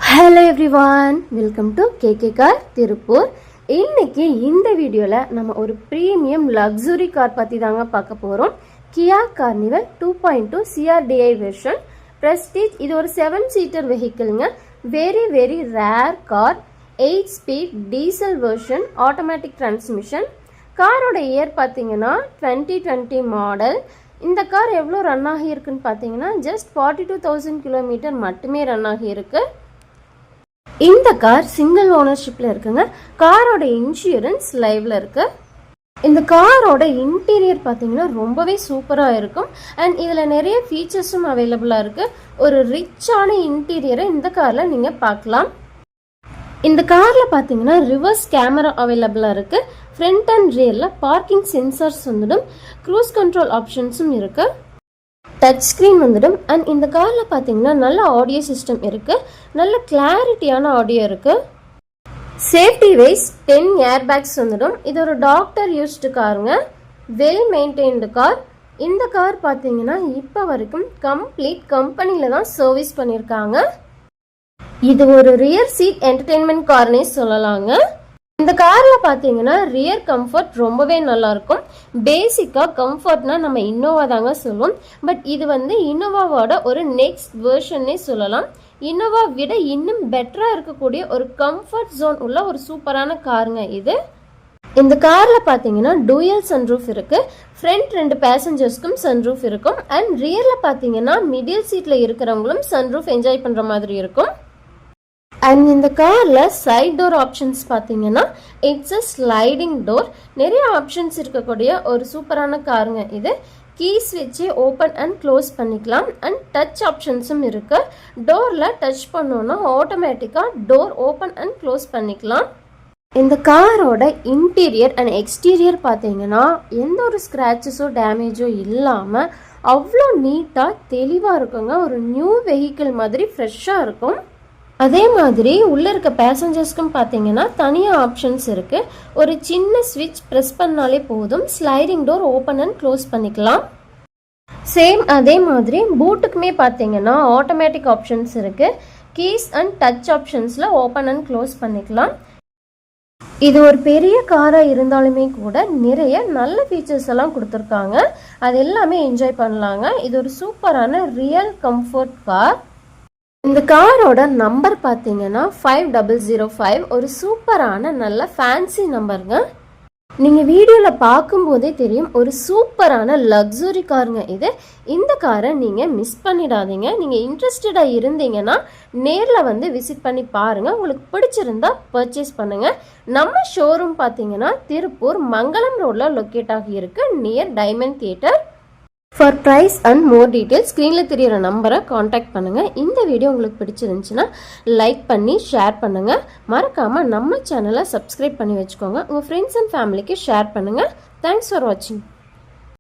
Hello everyone, welcome to KK car Tiruppur. இன்னைக்கு இந்த வீடியோவில் நம்ம ஒரு ப்ரீமியம் லக்ஸுரி கார் பற்றி தாங்க பார்க்க போகிறோம். Kia carnival 2.2 CRDI version prestige. இது ஒரு 7 சீட்டர் வெஹிக்கிள்ங்க. Very rare car. 8 speed diesel version, automatic transmission. காரோட இயர் பார்த்தீங்கன்னா 2020 மாடல். இந்த கார் எவ்வளோ ரன் ஆகி இருக்குன்னு பார்த்தீங்கன்னா ஜஸ்ட் 42,000 கிலோமீட்டர் மட்டுமே ரன் ஆகி இருக்கு. இந்த கார் சிங்கிள் ஓனர்ஷிப்ல இருக்குங்க. காரோட இன்சூரன்ஸ் லைவ்ல இருக்கு. இந்த காரோட இன்டீரியர் பார்த்தீங்கன்னா ரொம்பவே சூப்பராக இருக்கும். அண்ட் இதில் நிறைய ஃபீச்சர்ஸும் அவைலபிளாக இருக்கு. ஒரு ரிச்சான இன்டீரியரை இந்த காரில் நீங்கள் பார்க்கலாம். இந்த காரில் பார்த்தீங்கன்னா ரிவர்ஸ் கேமரா அவைலபிளாக இருக்கு. ஃப்ரண்ட் அண்ட் ரியரில் பார்க்கிங் சென்சார்ஸ் வந்துடும். க்ரூஸ் கண்ட்ரோல் ஆப்ஷன்ஸும் இருக்கு. டச் ஸ்க்ரீன் வந்துடும். அண்ட் இந்த காரில் பார்த்தீங்கன்னா நல்ல ஆடியோ சிஸ்டம் இருக்குது. நல்ல கிளாரிட்டியான ஆடியோ இருக்குது. சேஃப்டி வைஸ் 10 ஏர் பேக்ஸ் வந்துடும். இது ஒரு டாக்டர் யூஸ்டு காருங்க. Well maintained car. இந்த கார் பார்த்தீங்கன்னா இப்போ வரைக்கும் கம்ப்ளீட் கம்பெனியில் தான் சர்வீஸ் பண்ணியிருக்காங்க. இது ஒரு ரியர் சீட் என்டர்டெயின்மெண்ட் கார்னே சொல்லலாங்க. இந்த காரில் பார்த்தீங்கன்னா ரியர் கம்ஃபர்ட் ரொம்பவே நல்லாயிருக்கும். பேசிக்காக கம்ஃபர்ட்னா நம்ம இன்னோவா தாங்க சொல்லுவோம். பட் இது வந்து இன்னோவாவோட ஒரு நெக்ஸ்ட் வெர்ஷன்னே சொல்லலாம். இன்னோவா விட இன்னும் பெட்டராக இருக்கக்கூடிய ஒரு கம்ஃபர்ட் ஜோன் உள்ள ஒரு சூப்பரான காருங்க இது. இந்த காரில் பார்த்தீங்கன்னா டூயல் சன்ரூஃப் இருக்குது. ஃப்ரண்ட் 2 பேசஞ்சர்ஸ்க்கும் சன்ரூஃப் இருக்கும். அண்ட் ரியரில் பார்த்தீங்கன்னா மிடில் சீட்டில் இருக்கிறவங்களும் சன்ரூஃப் என்ஜாய் பண்ணுற மாதிரி இருக்கும். அண்ட் இந்த காரில் சைட் டோர் ஆப்ஷன்ஸ் பார்த்தீங்கன்னா இட்ஸ் அ ஸ்லைடிங் டோர். நிறைய ஆப்ஷன்ஸ் இருக்கக்கூடிய ஒரு சூப்பரான காருங்க இது. கீஸ் வச்சு ஓப்பன் அண்ட் க்ளோஸ் பண்ணிக்கலாம். அண்ட் டச் ஆப்ஷன்ஸும் இருக்கு. டோரில் டச் பண்ணோன்னா ஆட்டோமேட்டிக்காக டோர் ஓப்பன் அண்ட் க்ளோஸ் பண்ணிக்கலாம். இந்த காரோட இன்டீரியர் அண்ட் எக்ஸ்டீரியர் பார்த்தீங்கன்னா எந்த ஒரு ஸ்க்ராச்சஸோ டேமேஜோ இல்லாமல் அவ்வளோ நீட்டாக தெளிவாக இருக்குங்க. ஒரு நியூ வெஹிக்கிள் மாதிரி ஃப்ரெஷ்ஷாக இருக்கும். அதே மாதிரி உள்ளே இருக்க பேசஞ்சர்ஸ்க்கும் பார்த்தீங்கன்னா தனியாக ஆப்ஷன்ஸ் இருக்குது. ஒரு சின்ன ஸ்விட்ச் ப்ரெஸ் பண்ணாலே போதும், sliding door open and close பண்ணிக்கலாம். சேம் அதே மாதிரி பூட்டுக்குமே பார்த்தீங்கன்னா ஆட்டோமேட்டிக் ஆப்ஷன்ஸ் இருக்குது. கீஸ் அண்ட் டச் ஆப்ஷன்ஸில் ஓப்பன் அண்ட் க்ளோஸ் பண்ணிக்கலாம். இது ஒரு பெரிய காராக இருந்தாலுமே கூட நிறைய நல்ல ஃபீச்சர்ஸ் எல்லாம் கொடுத்துருக்காங்க. அது எல்லாமே என்ஜாய் பண்ணலாங்க. இது ஒரு சூப்பரான ரியல் கம்ஃபர்ட் கார். இந்த காரோட நம்பர் பார்த்தீங்கன்னா 5005. ஒரு சூப்பரான நல்ல ஃபேன்சி நம்பருங்க. நீங்கள் வீடியோவில் பார்க்கும்போதே தெரியும் ஒரு சூப்பரான லக்ஸுரி காருங்க இது. இந்த காரை நீங்கள் மிஸ் பண்ணிடாதீங்க. நீங்கள் இன்ட்ரெஸ்டடாக இருந்தீங்கன்னா நேரில் வந்து விசிட் பண்ணி பாருங்கள். உங்களுக்கு பிடிச்சிருந்தா பர்ச்சேஸ் பண்ணுங்கள். நம்ம ஷோரூம் பார்த்தீங்கன்னா திருப்பூர் மங்களம் ரோடில் லொக்கேட் ஆகியிருக்கு, near diamond theatre. For price and more details ஸ்க்ரீனில் தெரியிற நம்பரை காண்டாக்ட் பண்ணுங்கள். இந்த வீடியோ உங்களுக்கு பிடிச்சிருந்துச்சுன்னா லைக் பண்ணி ஷேர் பண்ணுங்கள். மறக்காமல் நம்ம சேனலை சப்ஸ்கிரைப் பண்ணி வச்சுக்கோங்க. உங்கள் ஃப்ரெண்ட்ஸ் அண்ட் ஃபேமிலிக்கு ஷேர் பண்ணுங்கள். தேங்க்ஸ் ஃபார் வாட்சிங்.